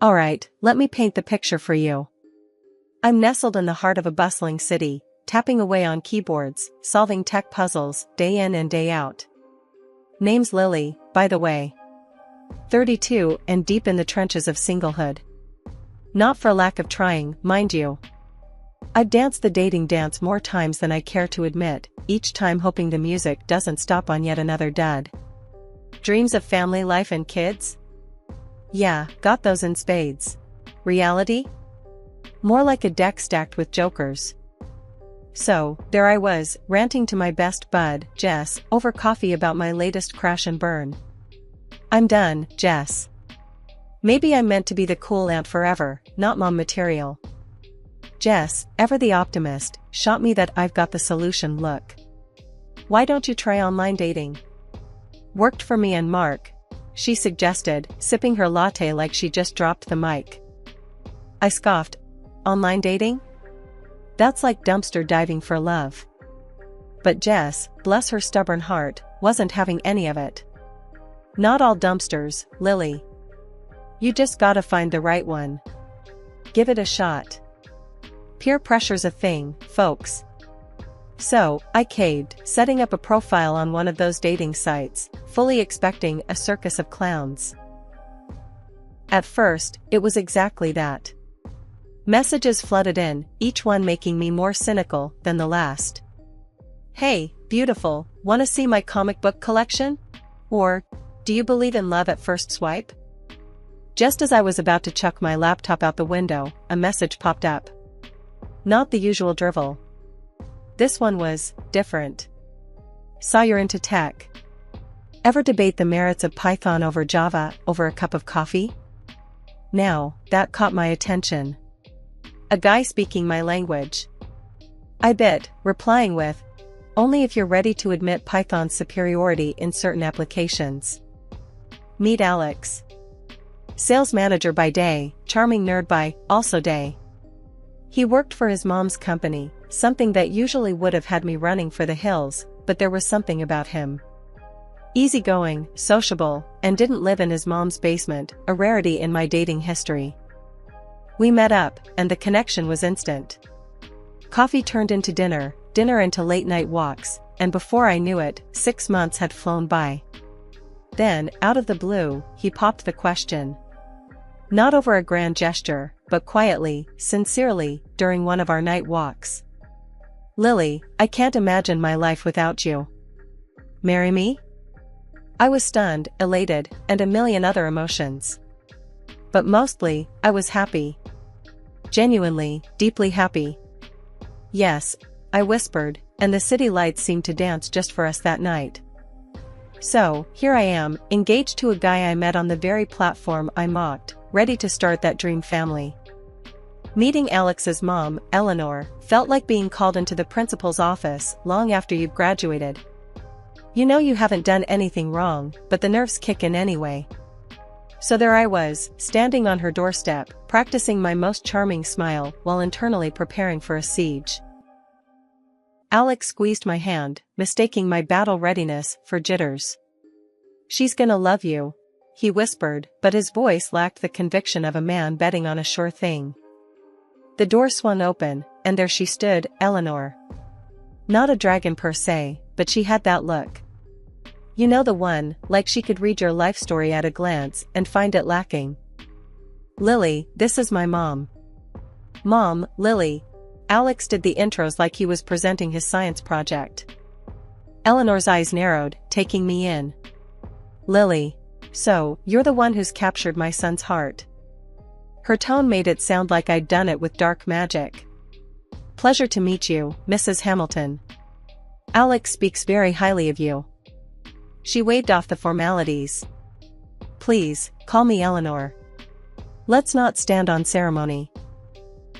Alright, let me paint the picture for you. I'm nestled in the heart of a bustling city, tapping away on keyboards, solving tech puzzles, day in and day out. Name's Lily, by the way. 32 and deep in the trenches of singlehood. Not for lack of trying, mind you. I've danced the dating dance more times than I care to admit, each time hoping the music doesn't stop on yet another dud. Dreams of family life and kids? Yeah, got those in spades. Reality? More like a deck stacked with jokers. So, there I was, ranting to my best bud, Jess, over coffee about my latest crash and burn. I'm done, Jess. Maybe I'm meant to be the cool aunt forever, not mom material. Jess, ever the optimist, shot me that I've got the solution look. Why don't you try online dating? Worked for me and Mark, she suggested, sipping her latte like she just dropped the mic. I scoffed. Online dating? That's like dumpster diving for love. But Jess, bless her stubborn heart, wasn't having any of it. Not all dumpsters, Lily. You just gotta find the right one. Give it a shot. Peer pressure's a thing, folks. So, I caved, setting up a profile on one of those dating sites, fully expecting a circus of clowns. At first, it was exactly that. Messages flooded in, each one making me more cynical than the last. Hey, beautiful, wanna see my comic book collection? Or, do you believe in love at first swipe? Just as I was about to chuck my laptop out the window, a message popped up. Not the usual drivel. This one was different. Saw you're into tech. Ever debate the merits of Python over Java over a cup of coffee? Now, that caught my attention. A guy speaking my language. I bit, replying with, only if you're ready to admit Python's superiority in certain applications. Meet Alex. Sales manager by day, charming nerd by, also day. He worked for his mom's company, something that usually would have had me running for the hills, but there was something about him. Easygoing, sociable, and didn't live in his mom's basement, a rarity in my dating history. We met up, and the connection was instant. Coffee turned into dinner, dinner into late-night walks, and before I knew it, 6 months had flown by. Then, out of the blue, he popped the question. Not over a grand gesture, but quietly, sincerely, during one of our night walks. Lily, I can't imagine my life without you. Marry me? I was stunned, elated, and a million other emotions. But mostly, I was happy. Genuinely, deeply happy. Yes, I whispered, and the city lights seemed to dance just for us that night. So, here I am, engaged to a guy I met on the very platform I mocked, ready to start that dream family. Meeting Alex's mom, Eleanor, felt like being called into the principal's office long after you've graduated. You know you haven't done anything wrong, but the nerves kick in anyway. So there I was, standing on her doorstep, practicing my most charming smile while internally preparing for a siege. Alex squeezed my hand, mistaking my battle readiness for jitters. She's gonna love you, he whispered, but his voice lacked the conviction of a man betting on a sure thing. The door swung open, and there she stood, Eleanor. Not a dragon per se, but she had that look. You know the one, like she could read your life story at a glance and find it lacking. Lily, this is my mom. Mom, Lily. Alex did the intros like he was presenting his science project. Eleanor's eyes narrowed, taking me in. Lily. So, you're the one who's captured my son's heart. Her tone made it sound like I'd done it with dark magic. Pleasure to meet you, Mrs. Hamilton. Alex speaks very highly of you. She waved off the formalities. Please, call me Eleanor. Let's not stand on ceremony.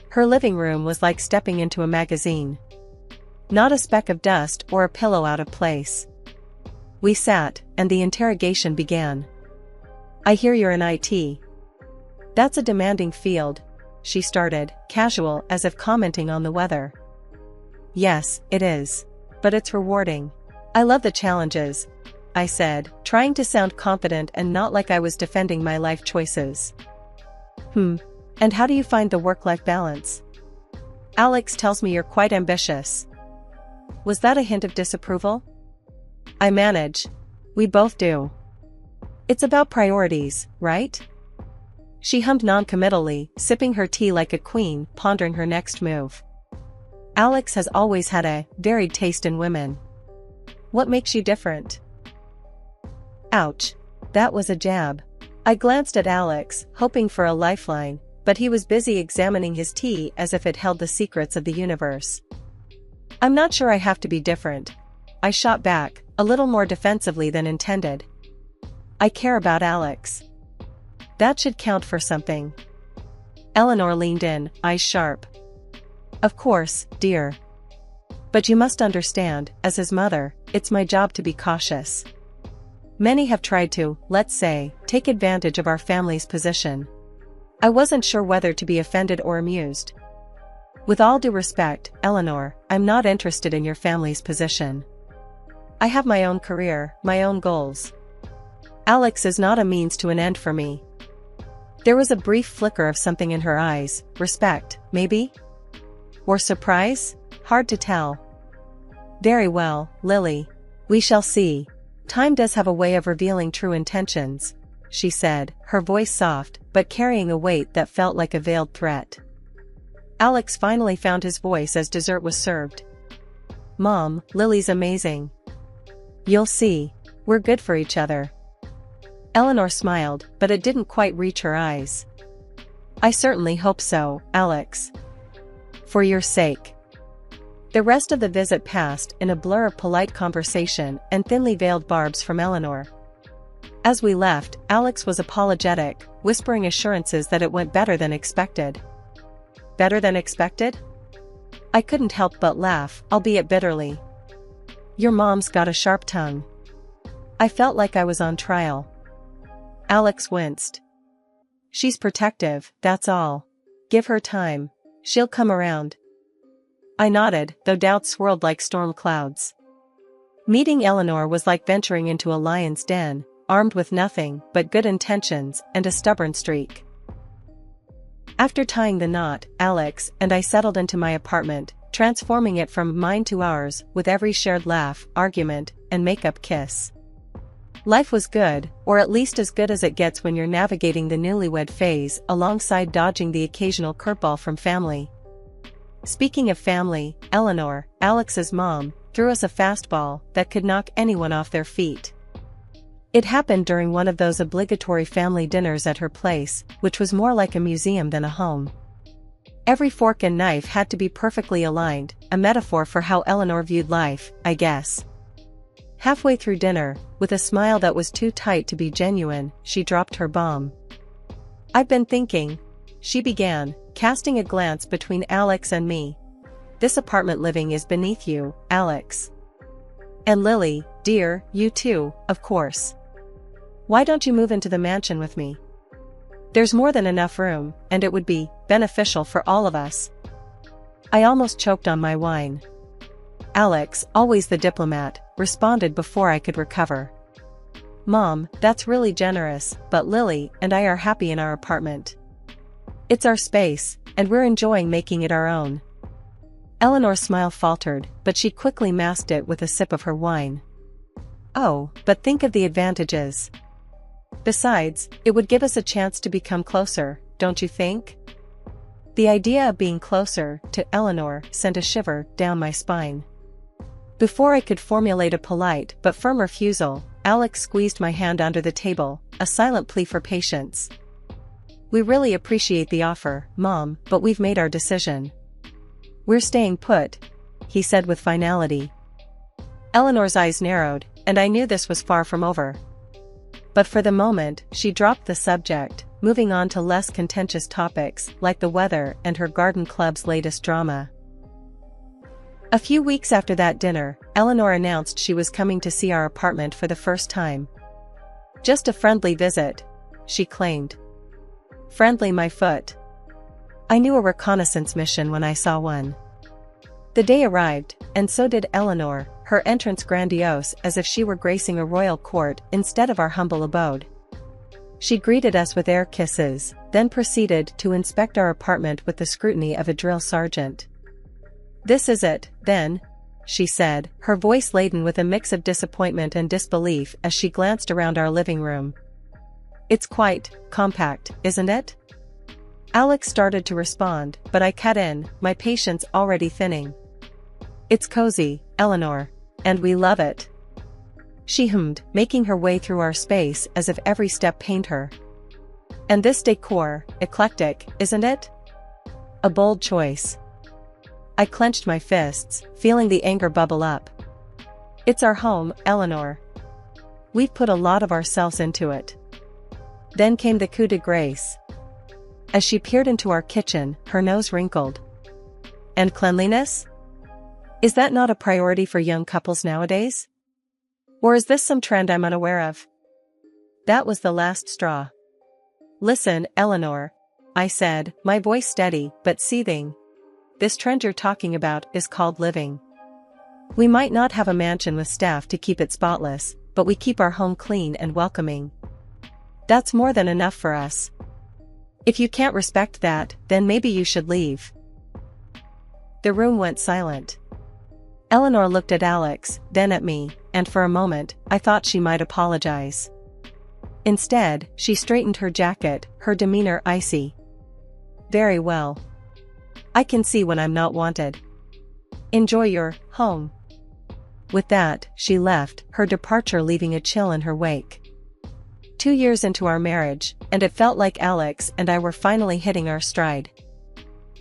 Her living room was like stepping into a magazine. Not a speck of dust or a pillow out of place. We sat, and the interrogation began. I hear you're in IT. That's a demanding field, she started, casual as if commenting on the weather. Yes, it is. But it's rewarding. I love the challenges, I said, trying to sound confident and not like I was defending my life choices. And how do you find the work-life balance? Alex tells me you're quite ambitious. Was that a hint of disapproval? I manage. We both do. It's about priorities, right? She hummed non-committally, sipping her tea like a queen, pondering her next move. Alex has always had a varied taste in women. What makes you different? Ouch. That was a jab. I glanced at Alex, hoping for a lifeline, but he was busy examining his tea as if it held the secrets of the universe. I'm not sure I have to be different. I shot back, a little more defensively than intended. I care about Alex. That should count for something. Eleanor leaned in, eyes sharp. Of course, dear. But you must understand, as his mother, it's my job to be cautious. Many have tried to, let's say, take advantage of our family's position. I wasn't sure whether to be offended or amused. With all due respect, Eleanor, I'm not interested in your family's position. I have my own career, my own goals. Alex is not a means to an end for me. There was a brief flicker of something in her eyes, respect, maybe? Or surprise? Hard to tell. Very well, Lily. We shall see. Time does have a way of revealing true intentions, she said, her voice soft, but carrying a weight that felt like a veiled threat. Alex finally found his voice as dessert was served. Mom, Lily's amazing. You'll see. We're good for each other. Eleanor smiled, but it didn't quite reach her eyes. I certainly hope so, Alex. For your sake. The rest of the visit passed in a blur of polite conversation and thinly veiled barbs from Eleanor. As we left, Alex was apologetic, whispering assurances that it went better than expected. Better than expected? I couldn't help but laugh, albeit bitterly. Your mom's got a sharp tongue. I felt like I was on trial. Alex winced. She's protective, that's all. Give her time. She'll come around. I nodded, though doubts swirled like storm clouds. Meeting Eleanor was like venturing into a lion's den, armed with nothing but good intentions and a stubborn streak. After tying the knot, Alex and I settled into my apartment, transforming it from mine to ours with every shared laugh, argument, and makeup kiss. Life was good, or at least as good as it gets when you're navigating the newlywed phase alongside dodging the occasional curveball from family. Speaking of family, Eleanor, Alex's mom, threw us a fastball that could knock anyone off their feet. It happened during one of those obligatory family dinners at her place, which was more like a museum than a home. Every fork and knife had to be perfectly aligned, a metaphor for how Eleanor viewed life, I guess. Halfway through dinner, with a smile that was too tight to be genuine, she dropped her bomb. I've been thinking, she began, casting a glance between Alex and me. This apartment living is beneath you, Alex. And Lily, dear, you too, of course. Why don't you move into the mansion with me? There's more than enough room, and it would be beneficial for all of us. I almost choked on my wine. Alex, always the diplomat, responded before I could recover. Mom, that's really generous, but Lily and I are happy in our apartment. It's our space, and we're enjoying making it our own. Eleanor's smile faltered, but she quickly masked it with a sip of her wine. Oh, but think of the advantages. Besides, it would give us a chance to become closer, don't you think? The idea of being closer to Eleanor sent a shiver down my spine. Before I could formulate a polite but firm refusal, Alex squeezed my hand under the table, a silent plea for patience. We really appreciate the offer, Mom, but we've made our decision. We're staying put, he said with finality. Eleanor's eyes narrowed, and I knew this was far from over. But for the moment, she dropped the subject, moving on to less contentious topics like the weather and her garden club's latest drama. A few weeks after that dinner, Eleanor announced she was coming to see our apartment for the first time. Just a friendly visit, she claimed. Friendly my foot. I knew a reconnaissance mission when I saw one. The day arrived, and so did Eleanor, her entrance grandiose as if she were gracing a royal court instead of our humble abode. She greeted us with air kisses, then proceeded to inspect our apartment with the scrutiny of a drill sergeant. "This is it, then," she said, her voice laden with a mix of disappointment and disbelief as she glanced around our living room. "It's quite compact, isn't it?" Alex started to respond, but I cut in, my patience already thinning. "It's cozy, Eleanor. And we love it," she hummed, making her way through our space as if every step pained her. "And this decor, eclectic, isn't it? A bold choice." I clenched my fists, feeling the anger bubble up. "It's our home, Eleanor. We've put a lot of ourselves into it." Then came the coup de grace. As she peered into our kitchen, her nose wrinkled. "And cleanliness? Is that not a priority for young couples nowadays? Or is this some trend I'm unaware of?" That was the last straw. "Listen, Eleanor," I said, my voice steady but seething. "This trend you're talking about is called living. We might not have a mansion with staff to keep it spotless, but we keep our home clean and welcoming. That's more than enough for us. If you can't respect that, then maybe you should leave." The room went silent. Eleanor looked at Alex, then at me, and for a moment, I thought she might apologize. Instead, she straightened her jacket, her demeanor icy. "Very well. I can see when I'm not wanted. Enjoy your home." With that, she left, her departure leaving a chill in her wake. 2 years into our marriage, and it felt like Alex and I were finally hitting our stride.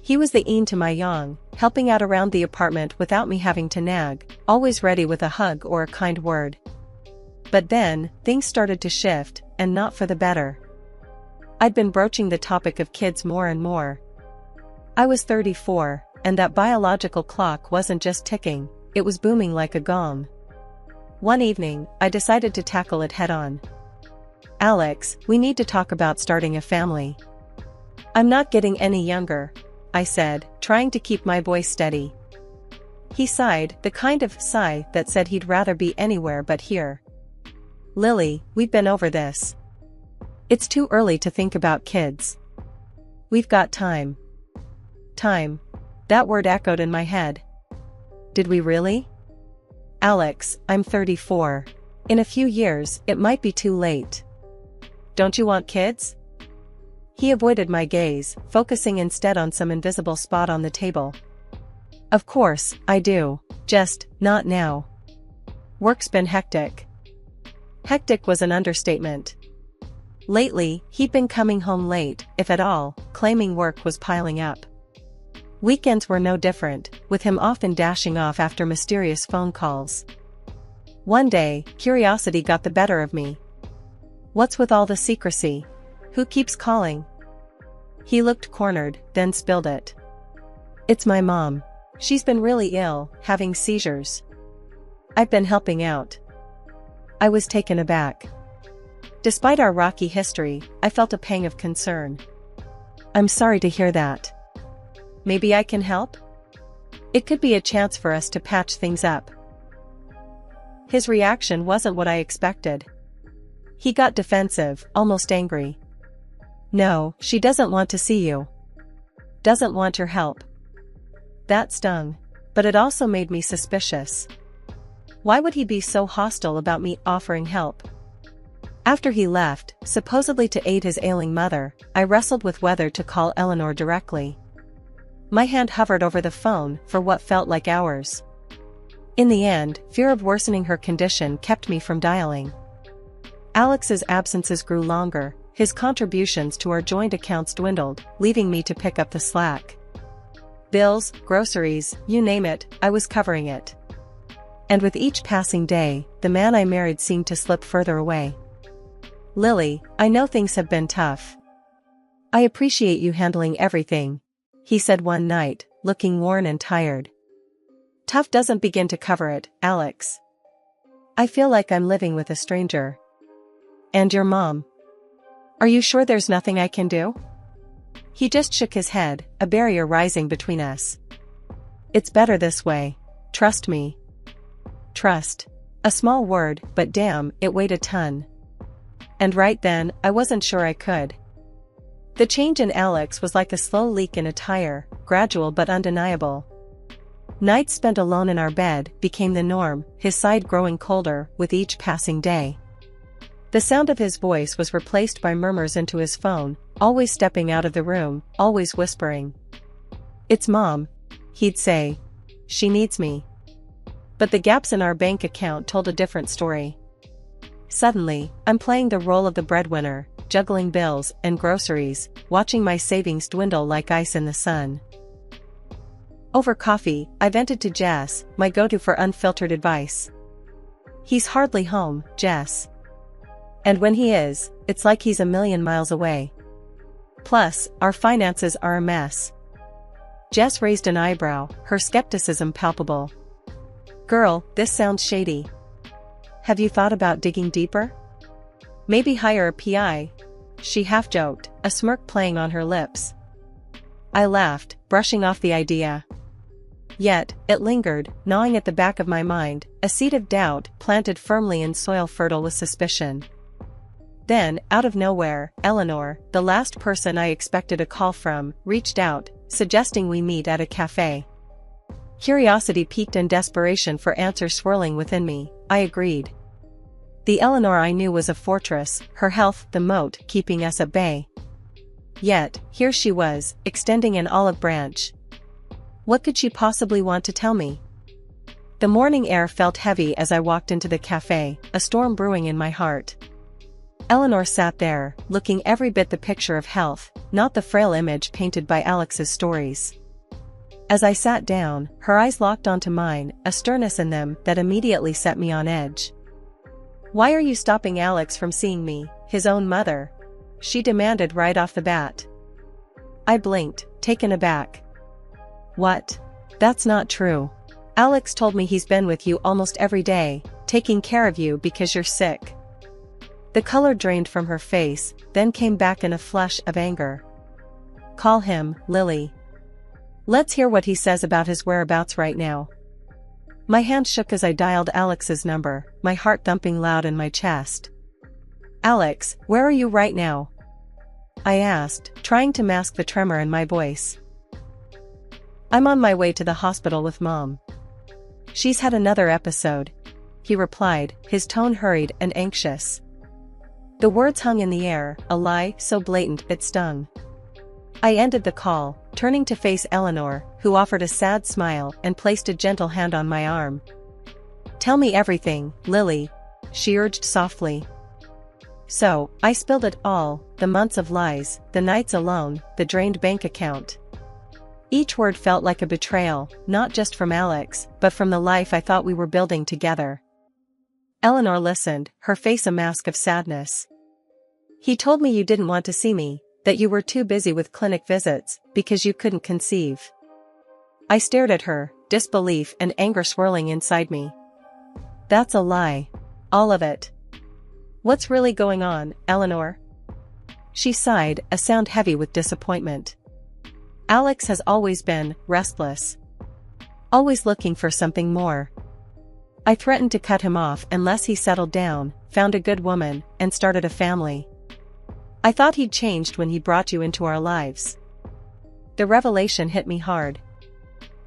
He was the yin to my yang, helping out around the apartment without me having to nag, always ready with a hug or a kind word. But then, things started to shift, and not for the better. I'd been broaching the topic of kids more and more. I was 34, and that biological clock wasn't just ticking, it was booming like a gong. One evening, I decided to tackle it head-on. "Alex, we need to talk about starting a family." "I'm not getting any younger," I said, trying to keep my voice steady. He sighed, the kind of sigh that said he'd rather be anywhere but here. "Lily, we've been over this. It's too early to think about kids. We've got time." Time. That word echoed in my head. Did we really? "Alex, I'm 34. In a few years, it might be too late. Don't you want kids?" He avoided my gaze, focusing instead on some invisible spot on the table. "Of course, I do. Just, not now. Work's been hectic." Hectic was an understatement. Lately, he'd been coming home late, if at all, claiming work was piling up. Weekends were no different, with him often dashing off after mysterious phone calls. One day, curiosity got the better of me. "What's with all the secrecy? Who keeps calling?" He looked cornered, then spilled it. "It's my mom. She's been really ill, having seizures. I've been helping out." I was taken aback. Despite our rocky history, I felt a pang of concern. "I'm sorry to hear that. Maybe I can help? It could be a chance for us to patch things up." His reaction wasn't what I expected. He got defensive, almost angry. "No, she doesn't want to see you. Doesn't want your help." That stung. But it also made me suspicious. Why would he be so hostile about me offering help? After he left, supposedly to aid his ailing mother, I wrestled with whether to call Eleanor directly. My hand hovered over the phone for what felt like hours. In the end, fear of worsening her condition kept me from dialing. Alex's absences grew longer, his contributions to our joint accounts dwindled, leaving me to pick up the slack. Bills, groceries, you name it, I was covering it. And with each passing day, the man I married seemed to slip further away. "Lily, I know things have been tough. I appreciate you handling everything," he said one night, looking worn and tired. "Tough doesn't begin to cover it, Alex. I feel like I'm living with a stranger." "And your mom? Are you sure there's nothing I can do?" He just shook his head, a barrier rising between us. "It's better this way. Trust me." Trust. A small word, but damn, it weighed a ton. And right then, I wasn't sure I could. The change in Alex was like a slow leak in a tire, gradual but undeniable. Nights spent alone in our bed became the norm, his side growing colder with each passing day. The sound of his voice was replaced by murmurs into his phone, always stepping out of the room, always whispering. "It's Mom," he'd say. "She needs me." But the gaps in our bank account told a different story. Suddenly, I'm playing the role of the breadwinner, juggling bills and groceries, watching my savings dwindle like ice in the sun. Over coffee, I vented to Jess, my go-to for unfiltered advice. "He's hardly home, Jess. And when he is, it's like he's a million miles away. Plus, our finances are a mess." Jess raised an eyebrow, her skepticism palpable. "Girl, this sounds shady. Have you thought about digging deeper? Maybe hire a PI?" She half joked, a smirk playing on her lips. I laughed, brushing off the idea. Yet, it lingered, gnawing at the back of my mind, a seed of doubt planted firmly in soil fertile with suspicion. Then, out of nowhere, Eleanor, the last person I expected a call from, reached out, suggesting we meet at a cafe. Curiosity piqued and desperation for answers swirling within me. I agreed. The Eleanor I knew was a fortress, her health the moat keeping us at bay. Yet, here she was, extending an olive branch. What could she possibly want to tell me? The morning air felt heavy as I walked into the cafe, a storm brewing in my heart. Eleanor sat there, looking every bit the picture of health, not the frail image painted by Alex's stories. As I sat down, her eyes locked onto mine, a sternness in them that immediately set me on edge. "Why are you stopping Alex from seeing me, his own mother?" she demanded right off the bat. I blinked, taken aback. "What? That's not true. Alex told me he's been with you almost every day, taking care of you because you're sick." The color drained from her face, then came back in a flush of anger. "Call him, Lily. Let's hear what he says about his whereabouts right now." My hand shook as I dialed Alex's number, my heart thumping loud in my chest. "Alex, where are you right now?" I asked, trying to mask the tremor in my voice. "I'm on my way to the hospital with Mom. She's had another episode," he replied, his tone hurried and anxious. The words hung in the air, a lie so blatant it stung. I ended the call, turning to face Eleanor, who offered a sad smile and placed a gentle hand on my arm. "Tell me everything, Lily," she urged softly. So, I spilled it all, the months of lies, the nights alone, the drained bank account. Each word felt like a betrayal, not just from Alex, but from the life I thought we were building together. Eleanor listened, her face a mask of sadness. "He told me you didn't want to see me, that you were too busy with clinic visits, because you couldn't conceive." I stared at her, disbelief and anger swirling inside me. "That's a lie. All of it. What's really going on, Eleanor?" She sighed, a sound heavy with disappointment. "Alex has always been restless. Always looking for something more. I threatened to cut him off unless he settled down, found a good woman, and started a family. I thought he'd changed when he brought you into our lives." The revelation hit me hard.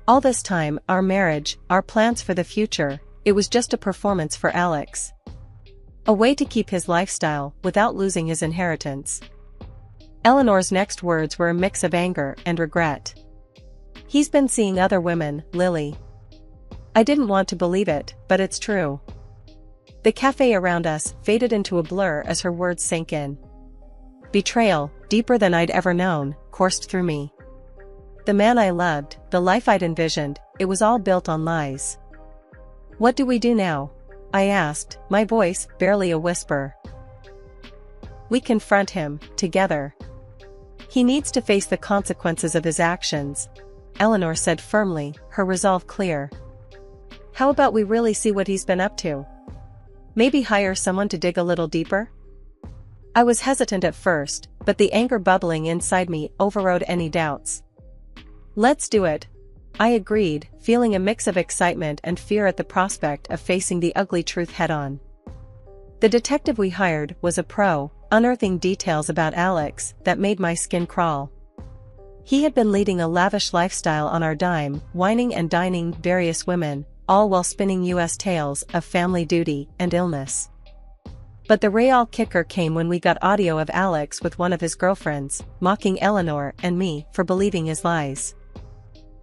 All this time, our marriage, our plans for the future, it was just a performance for Alex. A way to keep his lifestyle, without losing his inheritance. Eleanor's next words were a mix of anger and regret. "He's been seeing other women, Lily." I didn't want to believe it, but it's true. The cafe around us faded into a blur as her words sank in. Betrayal, deeper than I'd ever known, coursed through me. The man I loved, the life I'd envisioned, it was all built on lies. "What do we do now?" I asked, my voice barely a whisper. "We confront him, together. He needs to face the consequences of his actions," Eleanor said firmly, her resolve clear. "How about we really see what he's been up to? Maybe hire someone to dig a little deeper?" I was hesitant at first, but the anger bubbling inside me overrode any doubts. "Let's do it," I agreed, feeling a mix of excitement and fear at the prospect of facing the ugly truth head-on. The detective we hired was a pro, unearthing details about Alex that made my skin crawl. He had been leading a lavish lifestyle on our dime, wining and dining various women, all while spinning US tales of family duty and illness. But the real kicker came when we got audio of Alex with one of his girlfriends, mocking Eleanor and me for believing his lies.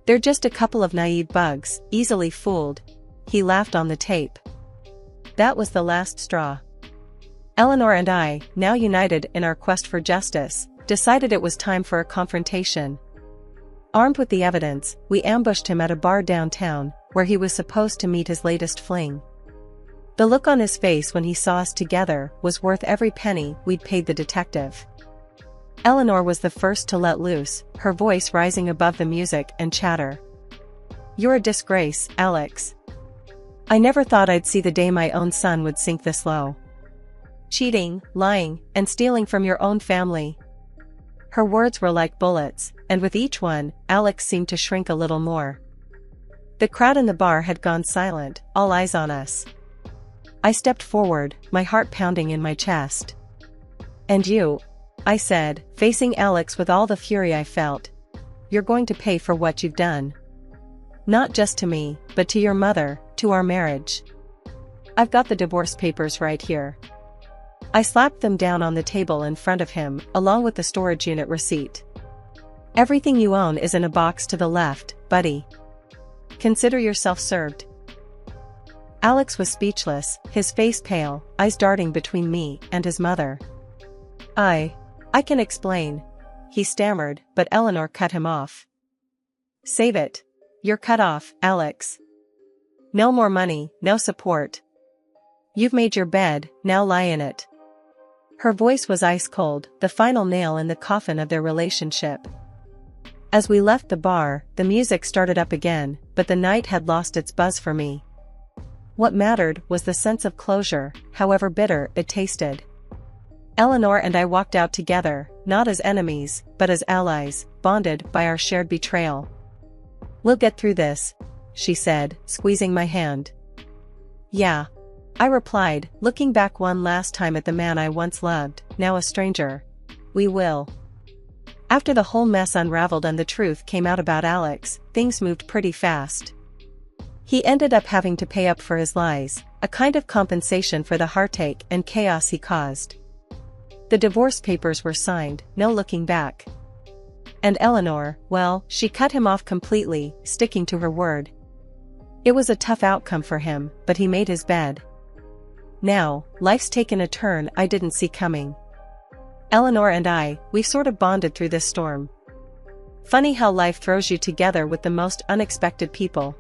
"They're just a couple of naive bugs, easily fooled," he laughed on the tape. That was the last straw. Eleanor and I, now united in our quest for justice, decided it was time for a confrontation. Armed with the evidence, we ambushed him at a bar downtown, where he was supposed to meet his latest fling. The look on his face when he saw us together was worth every penny we'd paid the detective. Eleanor was the first to let loose, her voice rising above the music and chatter. "You're a disgrace, Alex. I never thought I'd see the day my own son would sink this low. Cheating, lying, and stealing from your own family." Her words were like bullets, and with each one, Alex seemed to shrink a little more. The crowd in the bar had gone silent, all eyes on us. I stepped forward, my heart pounding in my chest. "And you," I said, facing Alex with all the fury I felt. "You're going to pay for what you've done. Not just to me, but to your mother, to our marriage. I've got the divorce papers right here." I slapped them down on the table in front of him, along with the storage unit receipt. "Everything you own is in a box to the left, buddy. Consider yourself served." Alex was speechless, his face pale, eyes darting between me and his mother. I can explain," he stammered, but Eleanor cut him off. "Save it. You're cut off, Alex. No more money, no support. You've made your bed, now lie in it." Her voice was ice cold, the final nail in the coffin of their relationship. As we left the bar, the music started up again, but the night had lost its buzz for me. What mattered was the sense of closure, however bitter it tasted. Eleanor and I walked out together, not as enemies, but as allies, bonded by our shared betrayal. "We'll get through this," she said, squeezing my hand. "Yeah," I replied, looking back one last time at the man I once loved, now a stranger. "We will." After the whole mess unraveled and the truth came out about Alex, things moved pretty fast. He ended up having to pay up for his lies, a kind of compensation for the heartache and chaos he caused. The divorce papers were signed, no looking back. And Eleanor, well, she cut him off completely, sticking to her word. It was a tough outcome for him, but he made his bed. Now, life's taken a turn I didn't see coming. Eleanor and we've sort of bonded through this storm. Funny how life throws you together with the most unexpected people.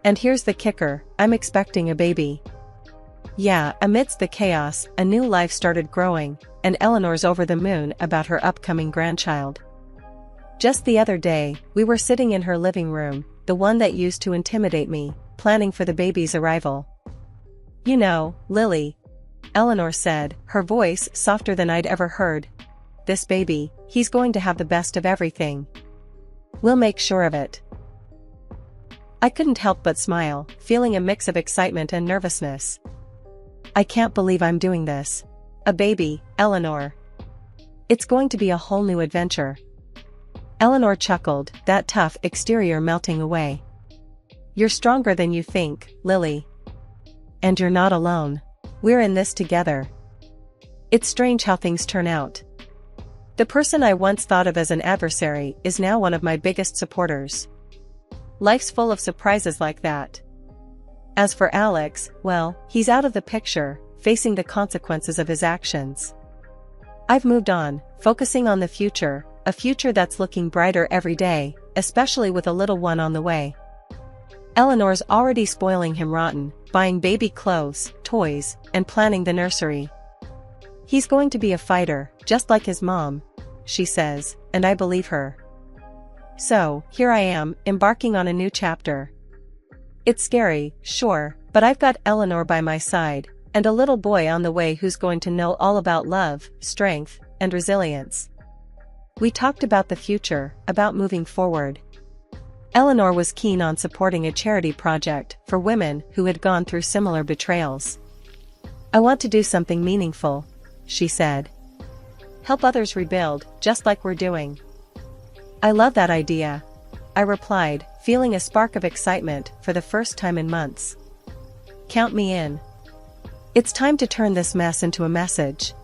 And here's the kicker, I'm expecting a baby. Yeah, amidst the chaos, a new life started growing, and Eleanor's over the moon about her upcoming grandchild. Just the other day, we were sitting in her living room, the one that used to intimidate me, planning for the baby's arrival. "You know, Lily," Eleanor said, her voice softer than I'd ever heard. "This baby, he's going to have the best of everything. We'll make sure of it." I couldn't help but smile, feeling a mix of excitement and nervousness. "I can't believe I'm doing this. A baby, Eleanor. It's going to be a whole new adventure." Eleanor chuckled, that tough exterior melting away. "You're stronger than you think, Lily. And you're not alone. We're in this together." It's strange how things turn out. The person I once thought of as an adversary is now one of my biggest supporters. Life's full of surprises like that. As for Alex, well, he's out of the picture, facing the consequences of his actions. I've moved on, focusing on the future, a future that's looking brighter every day, especially with a little one on the way. Eleanor's already spoiling him rotten, buying baby clothes, toys, and planning the nursery. "He's going to be a fighter, just like his mom," she says, and I believe her. So, here I am, embarking on a new chapter. It's scary, sure, but I've got Eleanor by my side, and a little boy on the way who's going to know all about love, strength, and resilience. We talked about the future, about moving forward. Eleanor was keen on supporting a charity project for women who had gone through similar betrayals. "I want to do something meaningful," she said. Help others rebuild, just like we're doing. I love that idea, I replied, feeling a spark of excitement for the first time in months. Count me in. It's time to turn this mess into a message.